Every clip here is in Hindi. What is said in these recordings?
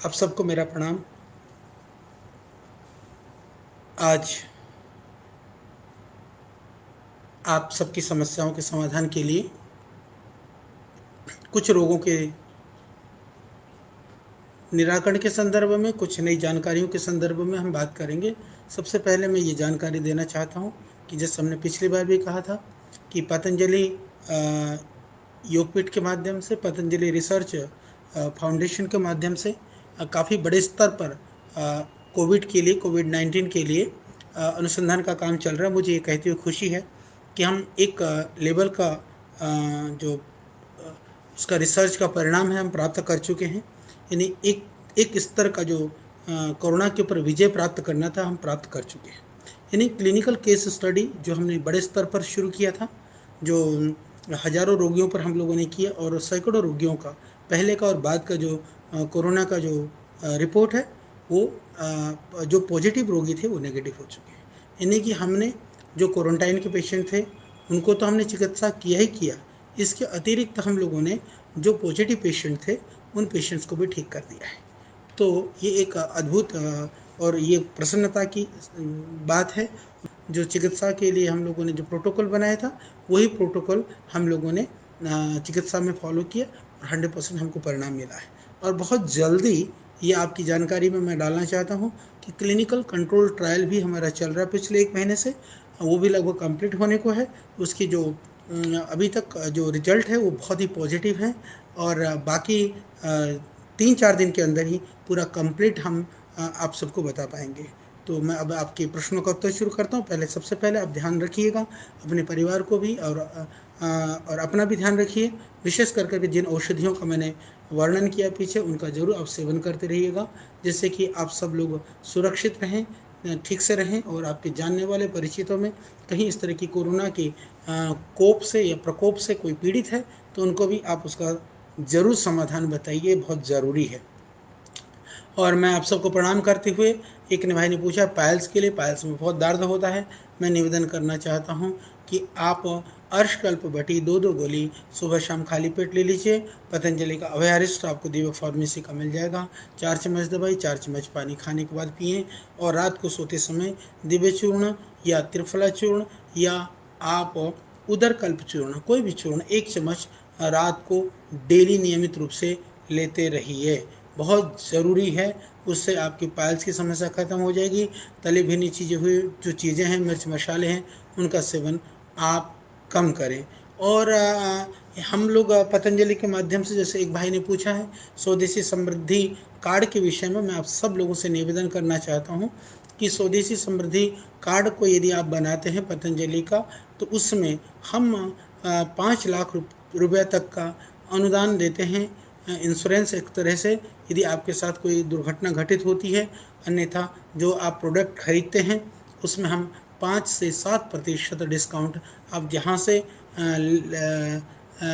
आप सबको मेरा प्रणाम। आज आप सबकी समस्याओं के समाधान के लिए कुछ रोगों के निराकरण के संदर्भ में, कुछ नई जानकारियों के संदर्भ में हम बात करेंगे। सबसे पहले मैं ये जानकारी देना चाहता हूँ कि जैसे हमने पिछली बार भी कहा था कि पतंजलि योगपीठ के माध्यम से, पतंजलि रिसर्च फाउंडेशन के माध्यम से काफ़ी बड़े स्तर पर कोविड के लिए, कोविड-19 के लिए अनुसंधान का काम चल रहा है। मुझे ये कहते हुए खुशी है कि हम एक लेवल का जो उसका रिसर्च का परिणाम है, हम प्राप्त कर चुके हैं। यानी एक स्तर का जो कोरोना के ऊपर विजय प्राप्त करना था, हम प्राप्त कर चुके हैं। यानी क्लिनिकल केस स्टडी जो हमने बड़े स्तर पर शुरू किया था, जो हज़ारों रोगियों पर हम लोगों ने किया, और सैकड़ों रोगियों का पहले का और बाद का जो कोरोना का जो रिपोर्ट है, वो जो पॉजिटिव रोगी थे वो नेगेटिव हो चुके हैं। यानी कि हमने जो क्वारंटाइन के पेशेंट थे उनको तो हमने चिकित्सा किया ही किया, इसके अतिरिक्त हम लोगों ने जो पॉजिटिव पेशेंट थे उन पेशेंट्स को भी ठीक कर दिया है। तो ये एक अद्भुत और ये प्रसन्नता की बात है। जो चिकित्सा के लिए हम लोगों ने जो प्रोटोकॉल बनाया था, वही प्रोटोकॉल हम लोगों ने चिकित्सा में फॉलो किया और 100% हमको परिणाम मिला है। और बहुत जल्दी ये आपकी जानकारी में मैं डालना चाहता हूँ कि क्लिनिकल कंट्रोल ट्रायल भी हमारा चल रहा है पिछले 1 महीने से, वो भी लगभग कंप्लीट होने को है। उसकी जो अभी तक जो रिजल्ट है वो बहुत ही पॉजिटिव है, और बाकी 3-4 दिन के अंदर ही पूरा कंप्लीट हम आप सबको बता पाएंगे। तो मैं अब आपके प्रश्नों का उत्तर शुरू करता हूँ। सबसे पहले आप ध्यान रखिएगा, अपने परिवार को भी और अपना भी ध्यान रखिए। विशेष कर के जिन औषधियों का मैंने वर्णन किया पीछे, उनका जरूर आप सेवन करते रहिएगा, जिससे कि आप सब लोग सुरक्षित रहें, ठीक से रहें, और आपके जानने वाले परिचितों में कहीं इस तरह की कोरोना की कोप से या प्रकोप से कोई पीड़ित है तो उनको भी आप उसका ज़रूर समाधान बताइए, बहुत ज़रूरी है। और मैं आप सबको प्रणाम करते हुए, एक ने भाई ने पूछा पाइल्स के लिए, पाइल्स में बहुत दर्द होता है। मैं निवेदन करना चाहता हूँ कि आप अर्शकल्प बटी 2-2 गोली सुबह शाम खाली पेट ले लीजिए। पतंजलि का अभयारिष्ट आपको दीपक फार्मेसी का मिल जाएगा। 4 चम्मच दवाई, 4 चम्मच पानी खाने के बाद पिएँ, और रात को सोते समय दिव्य चूर्ण या त्रिफला चूर्ण या आप उदर कल्प चूर्ण, कोई भी चूर्ण 1 चम्मच रात को डेली नियमित रूप से लेते रहिए, बहुत ज़रूरी है। उससे आपकी पाइल्स की समस्या ख़त्म हो जाएगी। तली भुनी चीज़ें हुई जो चीज़ें हैं, मिर्च मसाले हैं, उनका सेवन आप कम करें। और हम लोग पतंजलि के माध्यम से, जैसे एक भाई ने पूछा है स्वदेशी समृद्धि कार्ड के विषय में, मैं आप सब लोगों से निवेदन करना चाहता हूँ कि स्वदेशी समृद्धि कार्ड को यदि आप बनाते हैं पतंजलि का, तो उसमें हम 5 लाख रुपये तक का अनुदान देते हैं, इंश्योरेंस एक तरह से, यदि आपके साथ कोई दुर्घटना घटित होती है। अन्यथा जो आप प्रोडक्ट खरीदते हैं उसमें हम 5 से 7% डिस्काउंट आप जहाँ से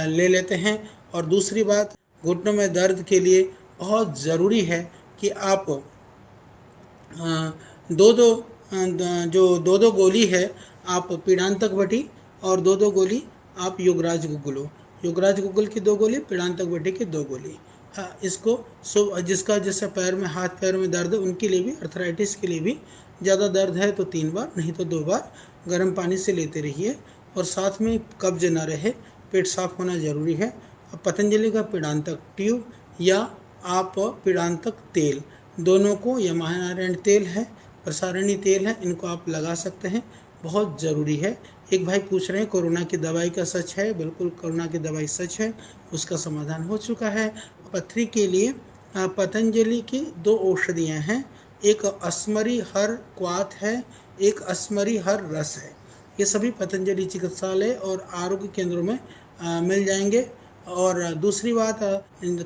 ले लेते हैं। और दूसरी बात, घुटनों में दर्द के लिए बहुत ज़रूरी है कि आप दो दो जो 2-2 गोली है, आप पीड़ांतक बटी, और 2-2 गोली आप योगराज गुगुलो, योगराज गुगुल की 2 गोली, पीड़ांतक बटी की 2 गोली। हाँ, इसको जिसका जैसे पैर में, हाथ पैर में दर्द है उनके लिए भी, अर्थराइटिस के लिए भी, ज़्यादा दर्द है तो 3 बार, नहीं तो 2 बार गर्म पानी से लेते रहिए। और साथ में कब्ज ना रहे, पेट साफ होना ज़रूरी है। पतंजलि का पीड़ांतक ट्यूब या आप पीड़ांतक तेल, दोनों को, या महानारायण तेल है, प्रसारणी तेल है, इनको आप लगा सकते हैं, बहुत ज़रूरी है। एक भाई पूछ रहे हैं कोरोना की दवाई का सच है? बिल्कुल, कोरोना की दवाई सच है, उसका समाधान हो चुका है। पथरी के लिए पतंजलि की 2 औषधियाँ हैं, एक अस्मरी हर क्वाथ है, एक अस्मरी हर रस है। ये सभी पतंजलि चिकित्सालय और आरोग्य केंद्रों में मिल जाएंगे। और दूसरी बात,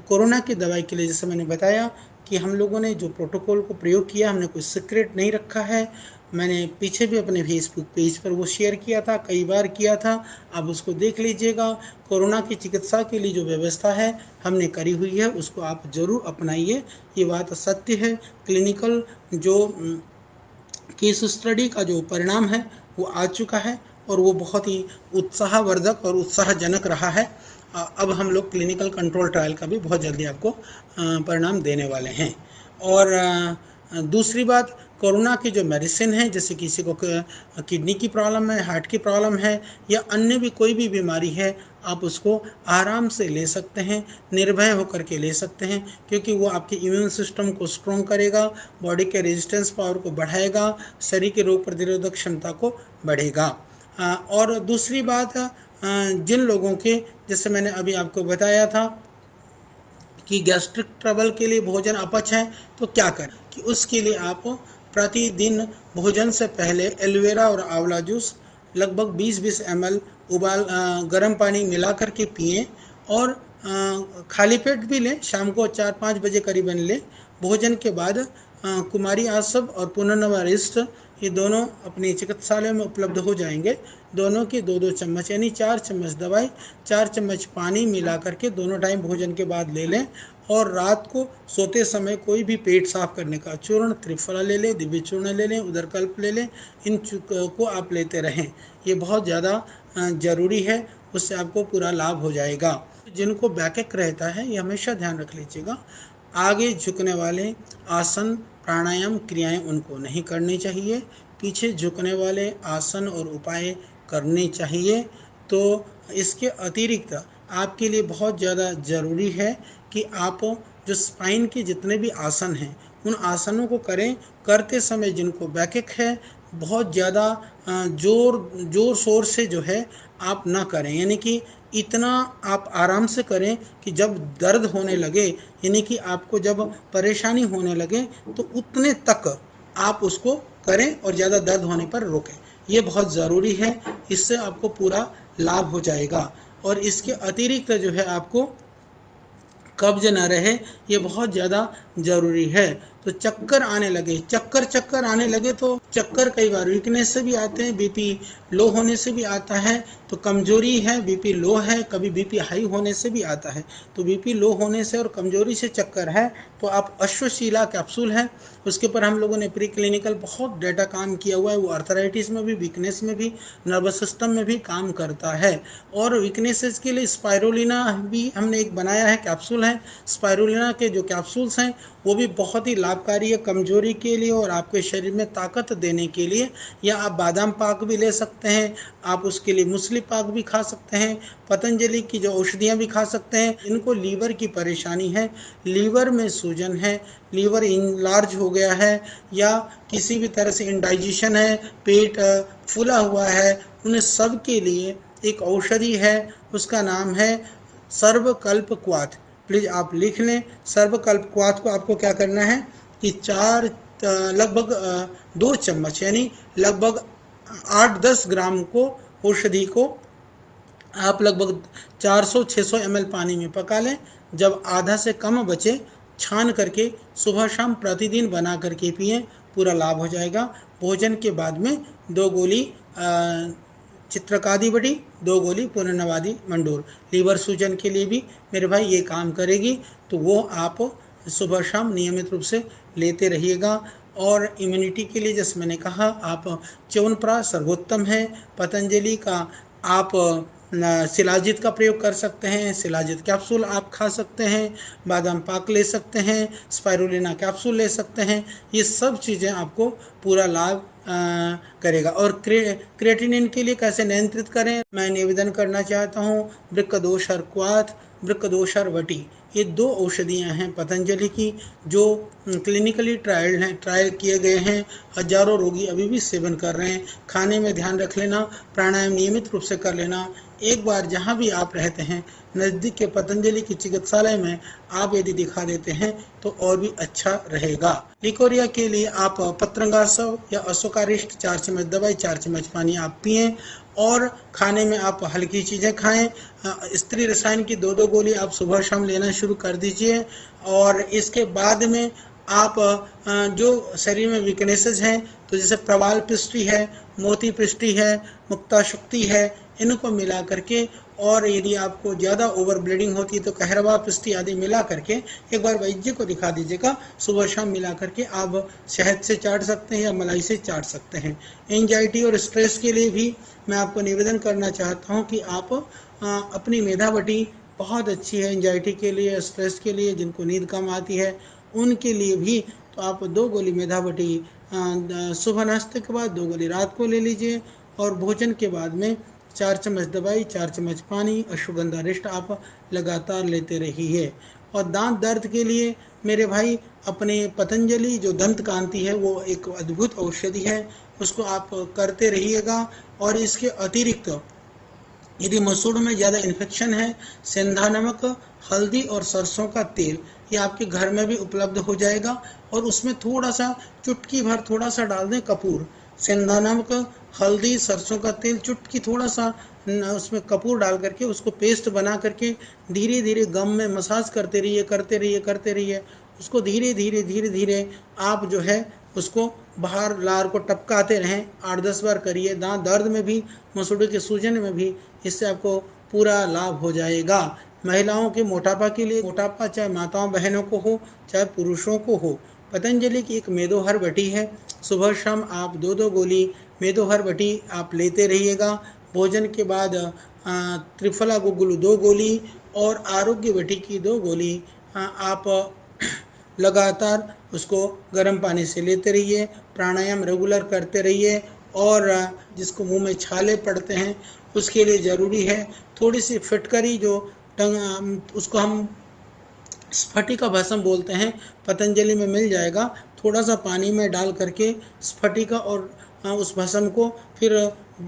कोरोना की दवाई के लिए जैसे मैंने बताया कि हम लोगों ने जो प्रोटोकॉल को प्रयोग किया, हमने कोई सीक्रेट नहीं रखा है। मैंने पीछे भी अपने फेसबुक पेज पर वो शेयर किया था, कई बार किया था, आप उसको देख लीजिएगा। कोरोना की चिकित्सा के लिए जो व्यवस्था है हमने करी हुई है, उसको आप ज़रूर अपनाइए, ये बात सत्य है। क्लिनिकल जो केस स्टडी का जो परिणाम है वो आ चुका है, और वो बहुत ही उत्साहवर्धक और उत्साहजनक रहा है। अब हम लोग क्लिनिकल कंट्रोल ट्रायल का भी बहुत जल्दी आपको परिणाम देने वाले हैं। और दूसरी बात, कोरोना की जो मेडिसिन है, जैसे किसी को किडनी की प्रॉब्लम है, हार्ट की प्रॉब्लम है या अन्य भी कोई भी बीमारी है, आप उसको आराम से ले सकते हैं, निर्भय होकर के ले सकते हैं, क्योंकि वो आपके इम्यून सिस्टम को स्ट्रॉन्ग करेगा, बॉडी के रेजिस्टेंस पावर को बढ़ाएगा, शरीर की रोग प्रतिरोधक क्षमता को बढ़ेगा। और दूसरी बात, जिन लोगों के, जैसे मैंने अभी आपको बताया था कि गैस्ट्रिक ट्रबल के लिए भोजन अपच है, तो क्या करें कि उसके लिए आप प्रतिदिन भोजन से पहले एलोवेरा और आंवला जूस लगभग 20-20 ml गर्म पानी मिला करके पिएं, और खाली पेट भी लें, शाम को 4-5 बजे करीबन लें। भोजन के बाद कुमारी आसव और पुनर्नवारिष्ट, ये दोनों अपने चिकित्सालय में उपलब्ध हो जाएंगे। दोनों की 2-2 चम्मच यानी 4 चम्मच दवाई, 4 चम्मच पानी मिला करके दोनों टाइम भोजन के बाद ले लें। और रात को सोते समय कोई भी पेट साफ करने का चूर्ण, त्रिफला ले लें, दिव्य चूर्ण ले लें, उदरकल्प ले लें, इन को आप लेते रहें। ये बहुत ज़्यादा ज़रूरी है, उससे आपको पूरा लाभ हो जाएगा। जिनको बैकएक रहता है, ये हमेशा ध्यान रख लीजिएगा, आगे झुकने वाले आसन, प्राणायाम, क्रियाएं उनको नहीं करनी चाहिए, पीछे झुकने वाले आसन और उपाय करने चाहिए। तो इसके अतिरिक्त आपके लिए बहुत ज़्यादा ज़रूरी है कि आप जो स्पाइन के जितने भी आसन हैं, उन आसनों को करें। करते समय जिनको बैकएक है, बहुत ज़्यादा जोर शोर से जो है आप ना करें, यानी कि इतना आप आराम से करें कि जब दर्द होने लगे, यानी कि आपको जब परेशानी होने लगे, तो उतने तक आप उसको करें और ज़्यादा दर्द होने पर रोकें। ये बहुत ज़रूरी है, इससे आपको पूरा लाभ हो जाएगा। और इसके अतिरिक्त जो है आपको कब्ज न रहे, ये बहुत ज़्यादा ज़रूरी है। तो चक्कर आने लगे, तो चक्कर कई बार वीकनेस से भी आते हैं, बीपी लो होने से भी आता है, तो कमजोरी है, बीपी लो है, कभी बीपी हाई होने से भी आता है। तो बीपी लो होने से और कमजोरी से चक्कर है, तो आप अश्वशीला कैप्सूल है, उसके ऊपर हम लोगों ने प्री क्लिनिकल बहुत डेटा काम किया हुआ है। वो आर्थराइटिस में भी, वीकनेस में भी, नर्वस सिस्टम में भी काम करता है। और वीकनेसेस के लिए स्पायरुलिना भी हमने एक बनाया है, कैप्सूल है। स्पायरुलिना के जो कैप्सूल्स हैं वो भी बहुत ही लाभकारी है कमजोरी के लिए और आपके शरीर में ताकत देने के लिए। या आप बादाम पाक भी ले सकते हैं, आप उसके लिए मूसली पाक भी खा सकते हैं, पतंजलि की जो औषधियाँ भी खा सकते हैं। इनको लीवर की परेशानी है, लीवर में सूजन है, लीवर इनलार्ज हो गया है, या किसी भी तरह से इंडाइजेशन है, पेट फूला हुआ है, उन सब के लिए एक औषधि है, उसका नाम है सर्वकल्प क्वाथ। प्लीज़ आप लिख लें। सर्वकल्प क्वाथ को आपको क्या करना है कि लगभग 2 चम्मच यानी लगभग 8-10 ग्राम को औषधि को आप लगभग 400-600 ml पानी में पका लें। जब आधा से कम बचे, छान करके सुबह शाम प्रतिदिन बना करके पिएं, पूरा लाभ हो जाएगा। भोजन के बाद में 2 गोली चित्रकादि बड़ी, 2 गोली पुनर्नवादी मंडूर, लीवर सूजन के लिए भी मेरे भाई ये काम करेगी। तो वो आप सुबह शाम नियमित रूप से लेते रहिएगा। और इम्यूनिटी के लिए जैसे मैंने कहा, आप च्यवनप्राश सर्वोत्तम है। पतंजलि का आप शिलाजित का प्रयोग कर सकते हैं, शिलाजित कैप्सूल आप खा सकते हैं, बादाम पाक ले सकते हैं, स्पायरुलिना कैप्सूल ले सकते हैं। ये सब चीज़ें आपको पूरा लाभ करेगा। और क्रिएटिनिन के लिए कैसे नियंत्रित करें, मैं निवेदन करना चाहता हूँ। वृक्कदोषर क्वाथ, वृक्कदोषर वटी, ये 2 औषधियाँ हैं पतंजलि की, जो क्लिनिकली ट्रायल किए गए हैं। हजारों रोगी अभी भी सेवन कर रहे हैं। खाने में ध्यान रख लेना, प्राणायाम नियमित रूप से कर लेना। एक बार जहाँ भी आप रहते हैं, नज़दीक के पतंजलि की चिकित्सालय में आप यदि दिखा देते हैं तो और भी अच्छा रहेगा। लिकोरिया के लिए आप पत्रंगासव या अशोकारिष्ट 4 चम्मच दवाई, 4 चम्मच पानी आप पिएं। और खाने में आप हल्की चीज़ें खाएं। स्त्री रसायन की 2-2 गोली आप सुबह शाम लेना शुरू कर दीजिए। और इसके बाद में आप जो शरीर में वीकनेसेस हैं, तो जैसे प्रवाल पृष्टि है, मोती पृष्टि है, मुक्ता शुक्ति है, इनको मिला करके, और यदि आपको ज़्यादा ओवर ब्लीडिंग होती है तो कहरवा पृष्टि आदि मिला करके एक बार वैद्य को दिखा दीजिएगा। सुबह शाम मिला करके आप शहद से चाट सकते हैं या मलाई से चाट सकते हैं। एंजाइटी और स्ट्रेस के लिए भी मैं आपको निवेदन करना चाहता हूं कि आप अपनी मेधावटी बहुत अच्छी है एंजाइटी के लिए, स्ट्रेस के लिए, जिनको नींद कम आती है उनके लिए भी। तो आप 2 गोली मेधावटी सुबह नाश्ते के बाद, 2 गोली रात को ले लीजिए, और भोजन के बाद में 4 चम्मच दवाई, 4 चम्मच पानी, अश्वगंधा रिष्ट आप लगातार लेते रहिए। और दांत दर्द के लिए मेरे भाई अपने पतंजलि जो दंत कांति है वो एक अद्भुत औषधि है, उसको आप करते रहिएगा। और इसके अतिरिक्त यदि मसूड़ में ज़्यादा इन्फेक्शन है, सेंधा नमक, हल्दी और सरसों का तेल ये आपके घर में भी उपलब्ध हो जाएगा, और उसमें थोड़ा सा चुटकी भर थोड़ा सा डाल दें कपूर। सेंधा नमक, हल्दी, सरसों का तेल, चुटकी थोड़ा सा उसमें कपूर डाल करके उसको पेस्ट बना करके धीरे धीरे गम में मसाज करते रहिए, करते रहिए, करते रहिए। उसको धीरे धीरे धीरे धीरे आप जो है उसको बाहर लार को टपकाते रहें, 8-10 बार करिए। दांत दर्द में भी, मसूड़े के सूजन में भी इससे आपको पूरा लाभ हो जाएगा। महिलाओं के मोटापा के लिए, मोटापा चाहे माताओं बहनों को हो चाहे पुरुषों को हो, पतंजलि की एक मेदोहर बटी है। सुबह शाम आप 2-2 गोली मेदोहर बटी आप लेते रहिएगा। भोजन के बाद त्रिफला गुग्गुलू 2 गोली और आरोग्य बटी की 2 गोली आप लगातार उसको गर्म पानी से लेते रहिए। प्राणायाम रेगुलर करते रहिए। और जिसको मुंह में छाले पड़ते हैं उसके लिए ज़रूरी है थोड़ी सी फिटकरी, जो उसको हम स्फटिका भस्म बोलते हैं, पतंजलि में मिल जाएगा। थोड़ा सा पानी में डाल करके स्फटिका और उस भस्म को फिर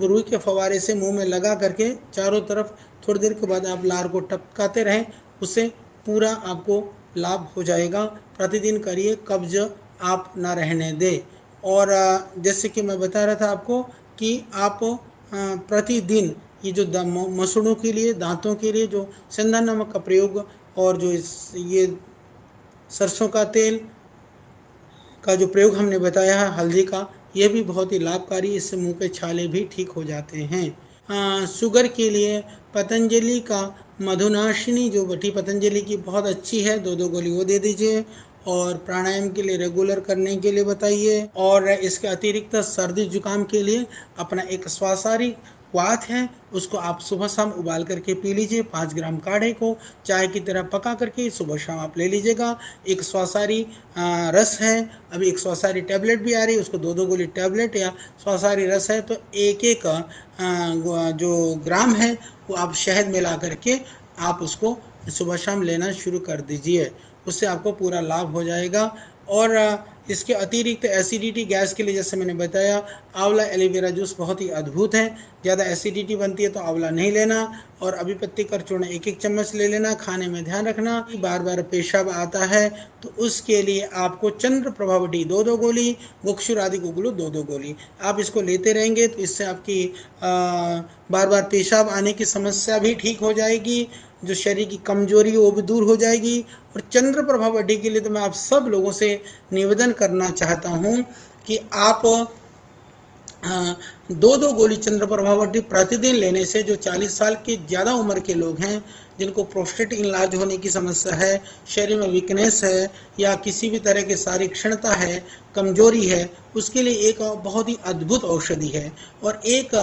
रुई के फवारे से मुंह में लगा करके चारों तरफ थोड़ी देर के बाद आप लार को टपकाते रहें, उससे पूरा आपको लाभ हो जाएगा। प्रतिदिन करिए, कब्ज आप ना रहने दें। और जैसे कि मैं बता रहा था आपको कि आप प्रतिदिन ये जो मसूड़ों के लिए, दांतों के लिए जो सेंधा नमक का प्रयोग और जो ये सरसों का तेल का जो प्रयोग हमने बताया है, हल्दी का, यह भी बहुत ही लाभकारी, इससे मुंह के छाले भी ठीक हो जाते हैं। शुगर के लिए पतंजलि का मधुनाशिनी जो बटी पतंजलि की बहुत अच्छी है, 2-2 गोली वो दे दीजिए। और प्राणायाम के लिए रेगुलर करने के लिए बताइए। और इसके अतिरिक्त सर्दी जुकाम के लिए अपना एक स्वासारी क्वाथ है, उसको आप सुबह शाम उबाल करके पी लीजिए। 5 ग्राम काढ़े को चाय की तरह पका करके सुबह शाम आप ले लीजिएगा। एक स्वासारी रस है, अभी एक स्वासारी टैबलेट भी आ रही है, उसको 2-2 गोली टैबलेट या स्वासारी रस है तो एक जो ग्राम है वो आप शहद मिला करके आप उसको सुबह शाम लेना शुरू कर दीजिए, उससे आपको पूरा लाभ हो जाएगा। और इसके अतिरिक्त एसिडिटी गैस के लिए जैसे मैंने बताया, आंवला एलोवेरा जूस बहुत ही अद्भुत है। ज़्यादा एसिडिटी बनती है तो आंवला नहीं लेना, और अभी पत्ती कर चूर्ण 1-1 चम्मच ले लेना। खाने में ध्यान रखना, बार बार पेशाब आता है तो उसके लिए आपको चंद्र प्रभावटी 2-2 गोली, गुक्षुर आदि गुगलू 2-2 गोली आप इसको लेते रहेंगे तो इससे आपकी बार बार पेशाब आने की समस्या भी ठीक हो जाएगी, जो शरीर की कमजोरी वो भी दूर हो जाएगी। और चंद्र प्रभावटी के लिए तो मैं आप सब लोगों से निवेदन करना चाहता हूँ कि आप 2-2 गोली चंद्र प्रभावटी प्रतिदिन लेने से, जो 40 साल के ज़्यादा उम्र के लोग हैं, जिनको प्रोस्टेट इनलार्ज होने की समस्या है, शरीर में वीकनेस है या किसी भी तरह की शारीरिक क्षणता है, कमजोरी है, उसके लिए एक बहुत ही अद्भुत औषधि है। और एक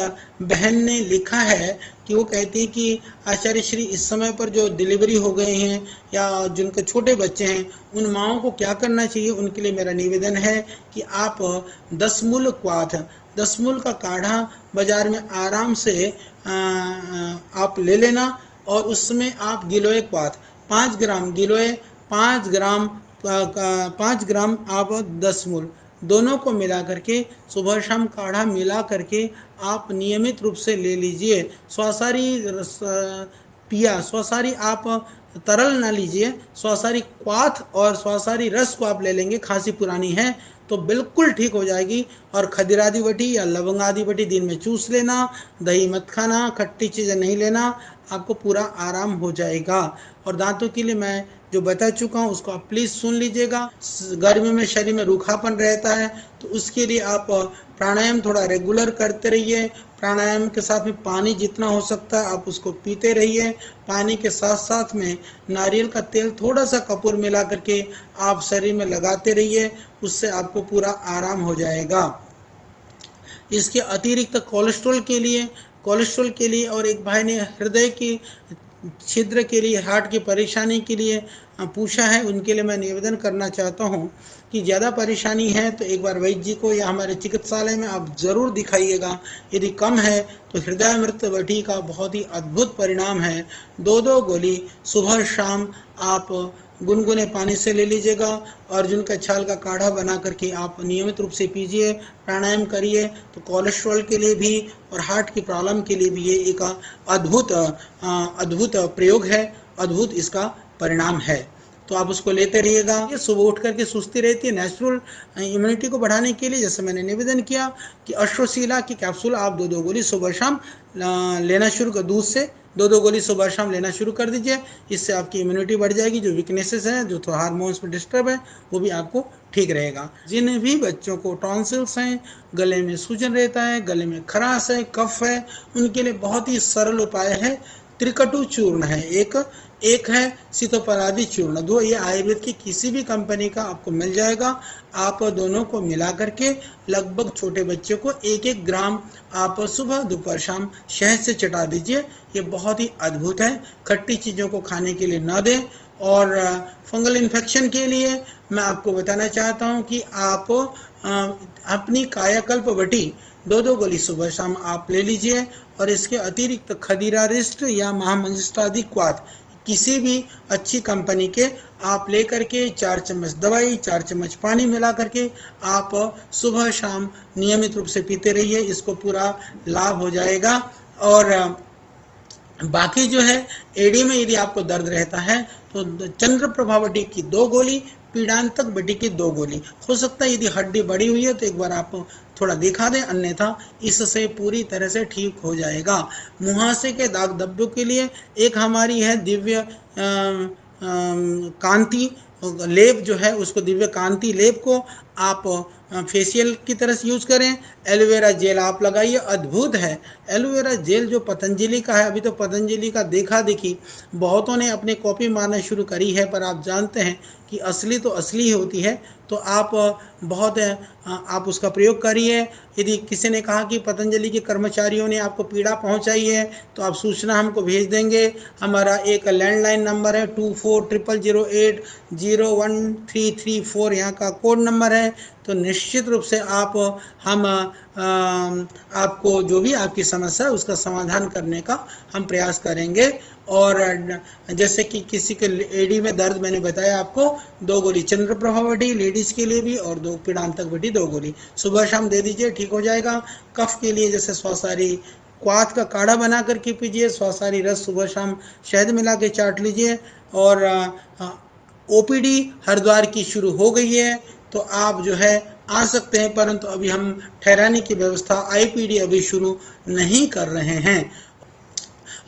बहन ने लिखा है कि वो कहती है कि आचार्य श्री, इस समय पर जो डिलीवरी हो गए हैं या जिनके छोटे बच्चे हैं उन माओं को क्या करना चाहिए। उनके लिए मेरा निवेदन है कि आप 10 मूल क्वाथ, 10 मूल का काढ़ा बाजार में आराम से आप ले लेना, और उसमें आप गिलोय क्वाथ 5 ग्राम गिलोय, 5 ग्राम 5 ग्राम आप 10 मूल दोनों को मिला करके सुबह शाम काढ़ा मिला करके आप नियमित रूप से ले लीजिए। स्वासारी पिया, स्वासारी आप तरल ना लीजिए, स्वासारी क्वाथ और स्वासारी रस को आप ले लेंगे। खांसी पुरानी है तो बिल्कुल ठीक हो जाएगी। और खदिरादी बटी या लवंग आदि बटी दिन में चूस लेना, दही मत खाना, खट्टी चीज़ें नहीं लेना, आपको पूरा आराम हो जाएगा। और दांतों के लिए मैं जो बता चुका हूँ उसको आप प्लीज़ सुन लीजिएगा। गर्मी में शरीर में रूखापन रहता है, तो उसके लिए आप प्राणायाम थोड़ा रेगुलर करते रहिए। प्राणायाम के साथ में पानी जितना हो सकता है आप उसको पीते रहिए। पानी के साथ साथ में नारियल का तेल थोड़ा सा कपूर मिला करके आप शरीर में लगाते रहिए, उससे आपको पूरा आराम हो जाएगा। इसके अतिरिक्त कोलेस्ट्रॉल के लिए और एक भाई ने हृदय की छिद्र के लिए, हार्ट की परेशानी के लिए पूछा है, उनके लिए मैं निवेदन करना चाहता हूं कि ज़्यादा परेशानी है तो एक बार वैद्य जी को या हमारे चिकित्सालय में आप ज़रूर दिखाइएगा। यदि कम है तो हृदयामृत वटी का बहुत ही अद्भुत परिणाम है। 2-2 गोली सुबह शाम आप गुनगुने पानी से ले लीजिएगा। अर्जुन का छाल का काढ़ा बना करके आप नियमित रूप से पीजिए, प्राणायाम करिए, तो कोलेस्ट्रॉल के लिए भी और हार्ट की प्रॉब्लम के लिए भी ये एक अद्भुत प्रयोग है, अद्भुत इसका परिणाम है। तो आप उसको लेते रहिएगा। ये सुबह उठ करके सुस्ती रहती है, नेचुरल इम्यूनिटी को बढ़ाने के लिए जैसे मैंने निवेदन किया कि अश्वशीला की कैप्सूल आप 2-2 गोली सुबह शाम लेना शुरू कर, दूध से 2-2 गोली सुबह शाम लेना शुरू कर दीजिए। इससे आपकी इम्यूनिटी बढ़ जाएगी। जो वीकनेसेस हैं, जो थोड़ा हार्मोन्स में डिस्टर्ब है, वो भी आपको ठीक रहेगा। जिन भी बच्चों को टॉन्सिल्स हैं, गले में सूजन रहता है, गले में खराश है, कफ है, उनके लिए बहुत ही सरल उपाय है। त्रिकटु चूर्ण है एक है सीतोपलादी चूर्ण, दो ये आयुर्वेद की किसी भी कंपनी का आपको मिल जाएगा। आप दोनों को मिला करके लगभग छोटे बच्चे को 1-1 ग्राम आप सुबह दोपहर शाम शहद से चटा दीजिए। ये बहुत ही अद्भुत है। खट्टी चीज़ों को खाने के लिए न दें। और फंगल इन्फेक्शन के लिए मैं आपको बताना चाहता हूँ कि आप अपनी कायाकल्प वटी 2-2 गोली सुबह शाम आप ले लीजिए। और इसके अतिरिक्त खदीरा रिस्ट या महामंजिष्टादि क्वाथ किसी भी अच्छी कंपनी के आप ले करके 4 चम्मच दवाई 4 चम्मच पानी मिला करके आप सुबह शाम नियमित रूप से पीते रहिए। इसको पूरा लाभ हो जाएगा। और बाकी जो है एड़ी में यदि आपको दर्द रहता है तो चंद्र प्रभावटी की 2 गोली, पीड़ांतक बटी की 2 गोली। हो सकता है यदि हड्डी बड़ी हुई है तो एक बार आप थोड़ा दिखा दें, अन्यथा इससे पूरी तरह से ठीक हो जाएगा। मुहासे के दाग धब्बों के लिए एक हमारी है दिव्य कांति लेप, जो है उसको दिव्य कांति लेप को आप फेशियल की तरह से यूज करें। एलोवेरा जेल आप लगाइए, अद्भुत है। एलोवेरा जेल जो पतंजलि का है, अभी तो पतंजलि का देखा देखी बहुतों ने अपनी कॉपी मारना शुरू करी है, पर आप जानते हैं कि असली तो असली ही होती है। तो आप आप उसका प्रयोग करिए। यदि किसी ने कहा कि पतंजलि के कर्मचारियों ने आपको पीड़ा पहुंचाई है तो आप सूचना हमको भेज देंगे। हमारा एक लैंडलाइन नंबर है 2400801334, यहाँ का कोड नंबर है। तो निश्चित रूप से हम आपको जो भी आपकी समस्या है उसका समाधान करने का हम प्रयास करेंगे। और जैसे कि किसी के एडी में दर्द मैंने बताया आपको 2 गोली चंद्र प्रभावटी लेडीज के लिए भी और 2 पीड़ांतक बटी 2 गोली सुबह शाम दे दीजिए, ठीक हो जाएगा। कफ के लिए जैसे स्वासारी क्वाथ का काढ़ा बना करके पीजिए, स्वासारी रस सुबह शाम शहद मिला के चाट लीजिए। और ओपीडी हरिद्वार की शुरू हो गई है तो आप जो है आ सकते हैं, परंतु अभी हम ठहराने की व्यवस्था, आईपीडी अभी शुरू नहीं कर रहे हैं।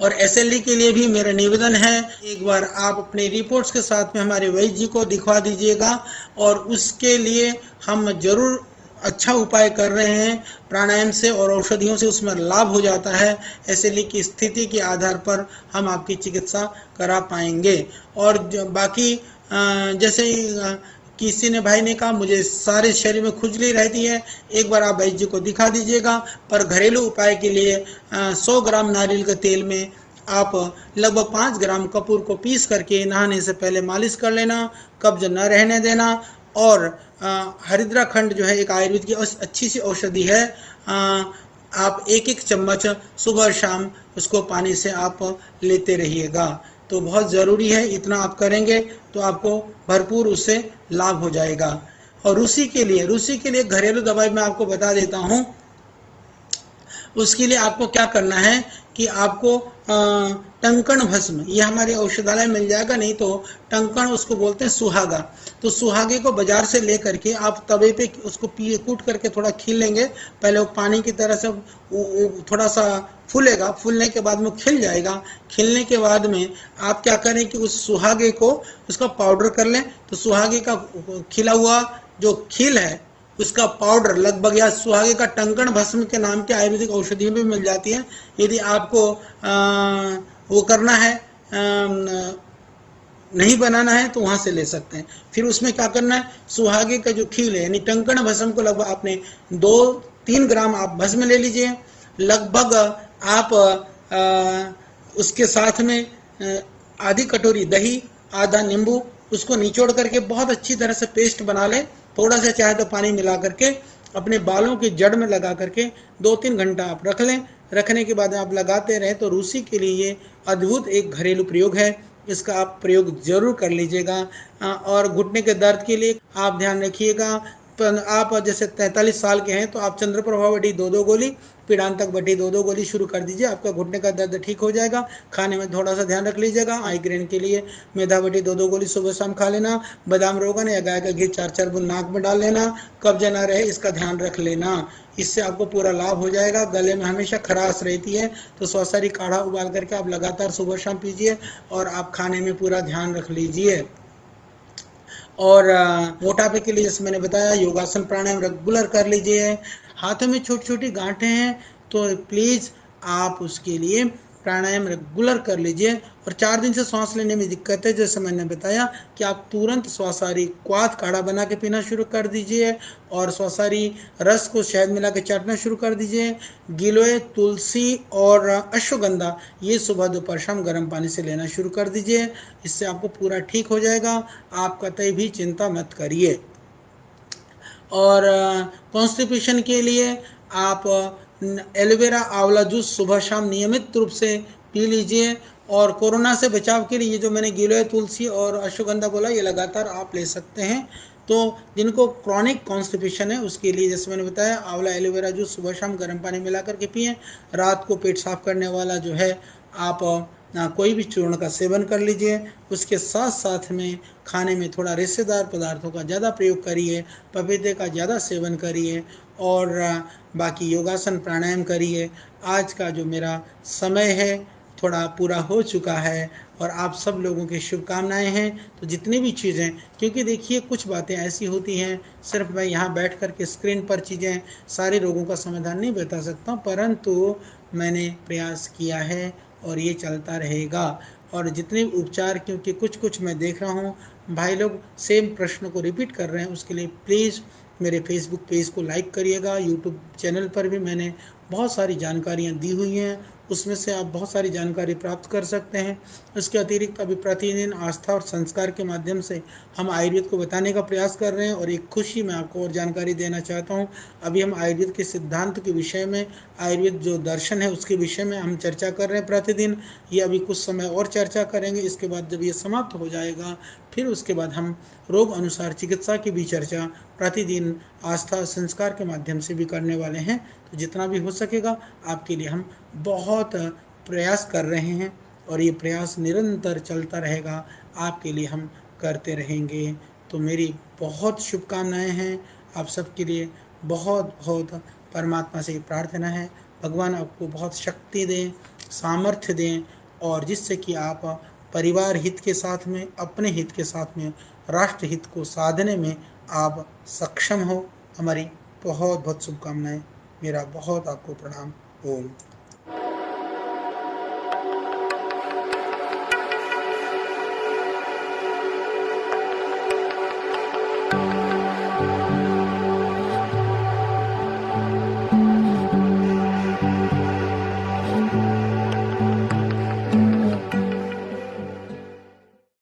और एसएलडी के लिए भी मेरा निवेदन है, एक बार आप अपने रिपोर्ट्स के साथ में हमारे वैद्य जी को दिखवा दीजिएगा। और उसके लिए हम जरूर अच्छा उपाय कर रहे हैं प्राणायाम से और औषधियों से, उसमें लाभ हो जाता है। एसएलडी की स्थिति के आधार पर हम आपकी चिकित्सा करा पाएंगे। और बाकी जैसे किसी ने भाई ने कहा मुझे सारे शरीर में खुजली रहती है, एक बार आप वैद्य जी को दिखा दीजिएगा। पर घरेलू उपाय के लिए 100 ग्राम नारियल के तेल में आप लगभग 5 ग्राम कपूर को पीस करके नहाने से पहले मालिश कर लेना, कब्ज न रहने देना। और हरिद्रा खंड जो है एक आयुर्वेद की अच्छी सी औषधि है, आप 1-1 चम्मच सुबह शाम उसको पानी से आप लेते रहिएगा। तो बहुत ज़रूरी है, इतना आप करेंगे तो आपको भरपूर उससे लाभ हो जाएगा। और रूसी के लिए घरेलू दवाई मैं आपको बता देता हूँ। उसके लिए आपको क्या करना है कि आपको टंकण भस्म, ये हमारे औषधालय मिल जाएगा, नहीं तो टंकण उसको बोलते हैं सुहागा। तो सुहागे को बाजार से ले करके आप तवे पे उसको कूट करके थोड़ा खील लेंगे। पहले वो पानी की तरह से थोड़ा सा फूलेगा, फूलने के बाद में खिल जाएगा। खिलने के बाद में आप क्या करें कि उस सुहागे को उसका पाउडर कर लें। तो सुहागे का खिला हुआ जो खील है उसका पाउडर लगभग, या सुहागे का टंकण भस्म के नाम की आयुर्वेदिक औषधि भी मिल जाती है। यदि आपको वो करना है, नहीं बनाना है, तो वहां से ले सकते हैं। फिर उसमें क्या करना है, सुहागे का जो खील है यानी टंकण भस्म को लगभग आपने 2-3 ग्राम आप भस्म ले लीजिए। लगभग आप उसके साथ में आधी कटोरी दही, आधा नींबू, उसको निचोड़ करके बहुत अच्छी तरह से पेस्ट बना लें। थोड़ा सा चाहे तो पानी मिला करके अपने बालों की जड़ में लगा करके 2-3 घंटा आप रख लें। रखने के बाद आप लगाते रहें तो रूसी के लिए ये अद्भुत एक घरेलू प्रयोग है। इसका आप प्रयोग जरूर कर लीजिएगा। और घुटने के दर्द के लिए आप ध्यान रखिएगा, आप जैसे 43 साल के हैं तो आप चंद्रप्रभा बटी 2-2 गोली, पीड़ांतक बटी 2-2 गोली शुरू कर दीजिए, आपका घुटने का दर्द ठीक हो जाएगा। खाने में थोड़ा सा ध्यान रख लीजिएगा। माइग्रेन के लिए मेधा बटी 2-2 गोली सुबह शाम खा लेना। बादाम रोगन या गाय का घी 4-4 बूंद नाक में डाल लेना। कब्ज ना रहे इसका ध्यान रख लेना, इससे आपको पूरा लाभ हो जाएगा। गले में हमेशा खराश रहती है तो सौसारी काढ़ा उबाल करके आप लगातार सुबह शाम पीजिए और आप खाने में पूरा ध्यान रख लीजिए। और मोटापे के लिए जैसे मैंने बताया योगासन प्राणायाम रेगुलर कर लीजिए। हाथों में छोटी छोटी गांठें हैं तो प्लीज़ आप उसके लिए प्राणायाम रेगुलर कर लीजिए। और 4 दिन से सांस लेने में दिक्कत है, जैसे मैंने बताया कि आप तुरंत स्वासारी क्वाथ काढ़ा बना के पीना शुरू कर दीजिए और स्वासारी रस को शहद मिला के चाटना शुरू कर दीजिए। गिलोय, तुलसी और अश्वगंधा ये सुबह दोपहर शाम गर्म पानी से लेना शुरू कर दीजिए। इससे आपको पूरा ठीक हो जाएगा, आप कतई भी चिंता मत करिए। और कॉन्स्टिपेशन के लिए आप एलोवेरा आंवला जूस सुबह शाम नियमित रूप से पी लीजिए। और कोरोना से बचाव के लिए ये जो मैंने गिलोय, तुलसी और अश्वगंधा बोला ये लगातार आप ले सकते हैं। तो जिनको क्रॉनिक कॉन्स्टिपेशन है उसके लिए जैसे मैंने बताया आंवला एलोवेरा जूस सुबह शाम गर्म पानी मिला करके पिएं। रात को पेट साफ करने वाला जो है आप कोई भी चूर्ण का सेवन कर लीजिए। उसके साथ साथ में खाने में थोड़ा रेशेदार पदार्थों का ज़्यादा प्रयोग करिए, पपीते का ज़्यादा सेवन करिए और बाकी योगासन प्राणायाम करिए। आज का जो मेरा समय है थोड़ा पूरा हो चुका है और आप सब लोगों की शुभकामनाएं हैं। तो जितनी भी चीज़ें, क्योंकि देखिए कुछ बातें ऐसी होती हैं सिर्फ मैं यहाँ बैठ कर के स्क्रीन पर चीज़ें सारे रोगों का समाधान नहीं बता सकता, परंतु मैंने प्रयास किया है और ये चलता रहेगा। और जितने उपचार, क्योंकि कुछ कुछ मैं देख रहा हूँ भाई लोग सेम प्रश्न को रिपीट कर रहे हैं, उसके लिए प्लीज़ मेरे फेसबुक पेज को लाइक करिएगा। यूट्यूब चैनल पर भी मैंने बहुत सारी जानकारियाँ दी हुई हैं, उसमें से आप बहुत सारी जानकारी प्राप्त कर सकते हैं। इसके अतिरिक्त अभी प्रतिदिन आस्था और संस्कार के माध्यम से हम आयुर्वेद को बताने का प्रयास कर रहे हैं। और एक खुशी मैं आपको और जानकारी देना चाहता हूँ, अभी हम आयुर्वेद के सिद्धांत के विषय में, आयुर्वेद जो दर्शन है उसके विषय में हम चर्चा कर रहे हैं प्रतिदिन। ये अभी कुछ समय और चर्चा करेंगे, इसके बाद जब ये समाप्त हो जाएगा फिर उसके बाद हम रोग अनुसार चिकित्सा की भी चर्चा प्रतिदिन आस्था संस्कार के माध्यम से भी करने वाले हैं। तो जितना भी हो सकेगा आपके लिए हम बहुत प्रयास कर रहे हैं और ये प्रयास निरंतर चलता रहेगा, आपके लिए हम करते रहेंगे। तो मेरी बहुत शुभकामनाएं हैं आप सबके लिए। बहुत बहुत परमात्मा से प्रार्थना है भगवान आपको बहुत शक्ति दें, सामर्थ्य दें और जिससे कि आप परिवार हित के साथ में, अपने हित के साथ में, राष्ट्र हित को साधने में आप सक्षम हो। हमारी बहुत बहुत शुभकामनाएं। मेरा बहुत आपको प्रणाम। ओम।